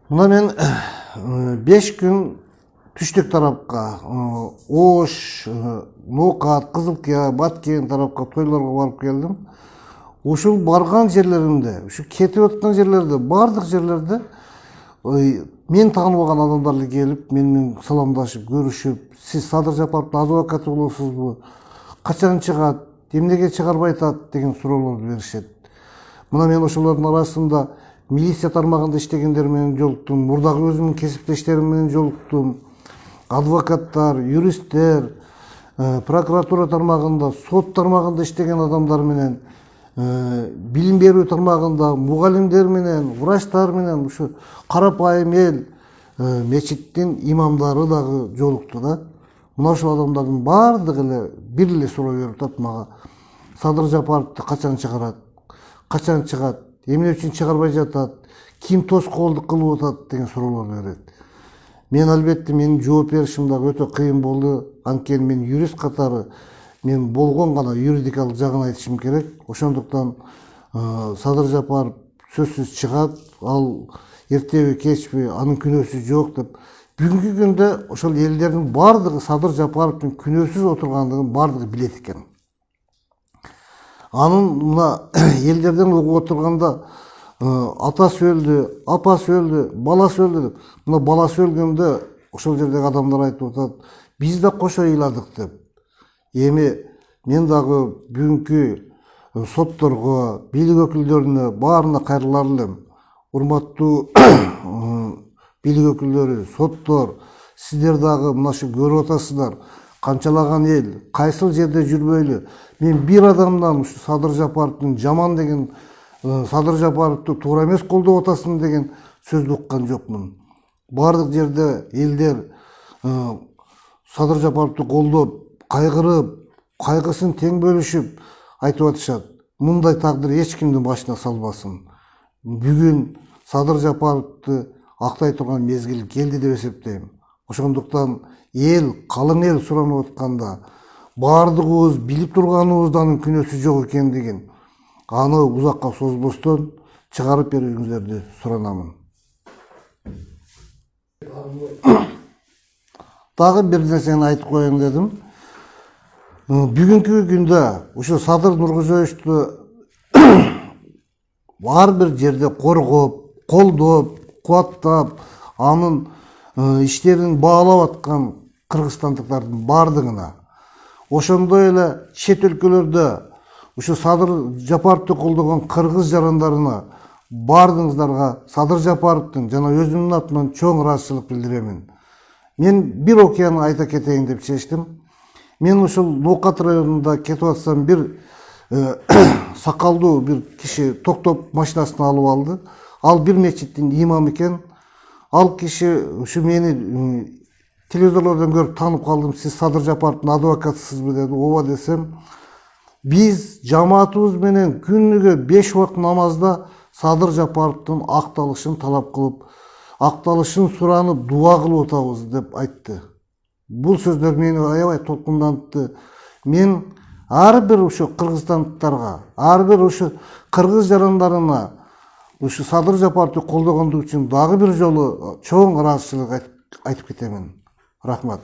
Мына мен 5 күн түштүк тарапка, Ош, Ноокат, Кызылкия, Баткен тарапка тойлорго барып келдим. Ушул барган жерлеримде, ушу кетип аткан жерлерде, бардык жерлерде мен тааныбаган адамдар эле келип, менен саламдашып, көрүшүп, сиз Садыр Жапаровдун адвокаты болосузбу? Качан чыгат? Эмнеге чыгарбай атат деген суроолорду беришет. Мына мен ошолордун арасында милиция тармагында иштегендер менен жолуктум, мурдагы өзүмдүн кесиптештерим менен жолуктум. Адвокаттар, юристтер, прокуратура тармагында, сот тармагында иштеген адамдар менен, билим берүү тармагында мугалимдер менен, врачтар менен, ушу карапайым эл, мечиттин имамдары дагы жолукту да. Мына ошол адамдардын баардыгы эле бир эле суроо берип атат мага: Садыр Жапаровду качан чыгарат? Качан чыгат? Эмне үчүн чыгарбай жатат? Ким тоскоолдук кылып атат деген суроолорду берет. Мен албетте менин жооп беришим дагы өтө кыйын болду. Анткени мен юрист катары мен болгон гана юридикалык жагын айтышым керек. Ошондуктан Садыр Жапаров сөзсүз чыгат, ал эртеби кечпи анын күнөөсү жок деп. Бүгүнкү күндө ошол элдердин баардыгы Садыр Жапаровдун күнөөсүз отургандыгын баардыгы билет экен. Анын мына элдерден угуп отурганда атасы өлдү, апасы өлдү, баласы өлдү деп. Мына баласы өлгөндө ошол жердеги адамдар айтып атат: биз да кошо ыйладык деп. Эми мен дагы бүгүнкү сотторго, бийлик өкүлдөрүнө баарына кайрылар элем. Урматтуу бийлик өкүлдөрү, соттор, сиздер дагы мына ушу көрүп атасыздар. Канчалаган эл кайсыл жерде жүрбөйлү. Мен бир адамдан ушу Садыр Жапаровдун жаман деген, Садыр Жапаровду туура эмес колдоп атасың деген сөздү уккан жокмун. Бардык жерде элдер Садыр Жапаровду колдоп, кайгырып, кайгысын тең бөлүшүп айтып атышат: мындай тагдыр эч кимдин башына салбасын. Бүгүн Садыр Жапаровду актай турган мезгил келди деп эсептейм. Ошондуктан эл, калың эл суранып атканда баардыгыбыз билип турганыбызда анын күнөөсү жок экендигин аны узакка созбостон чыгарып берүүңүздөрдү суранамын. Дагы бир нерсени айтып коеюн дедим. Бүгүнкү күндө ушу Садыр Нуркожоевичту ар бир жерде коргоп, колдоп, кубаттап, анын иштерин баалап аткан кыргызстандыктардын баардыгына, ошондой эле чет өлкөлөрдө ушу Садыр Жапаровду колдогон кыргыз жарандарына баардыгыңыздарга Садыр Жапаровдун жана өзүмдүн атыман чоң ыраазычылык билдиремин. Мен бир окуяны айта кетейин деп чечтим. Мен ушул Ноокат районунда кетип атсам, бир сакалдуу бир киши токтоп машинасын алып алды. Ал бир мечиттин имамы экен. Ал киши ушу мени телевизорлордон көрүп таанып калдым: сиз Садыр Жапаровдун адвокатысызбы деди. Ооба десем, биз жамаатыбыз менен күнүгө 5 убакыт намазда Садыр Жапаровдун акталышын талап кылып, акталышын суранып, дуа кылып атабыз деп айтты. Бул сөздөр мени аябай толкундантты. Мен ар бир ушу кыргызстандыктарга, ар бир ушу кыргыз жарандарына ушу Садыр Жапаровду колдогондугу үчүн дагы бир жолу чоң ыраазычылык айтып кетемин. Рахмат.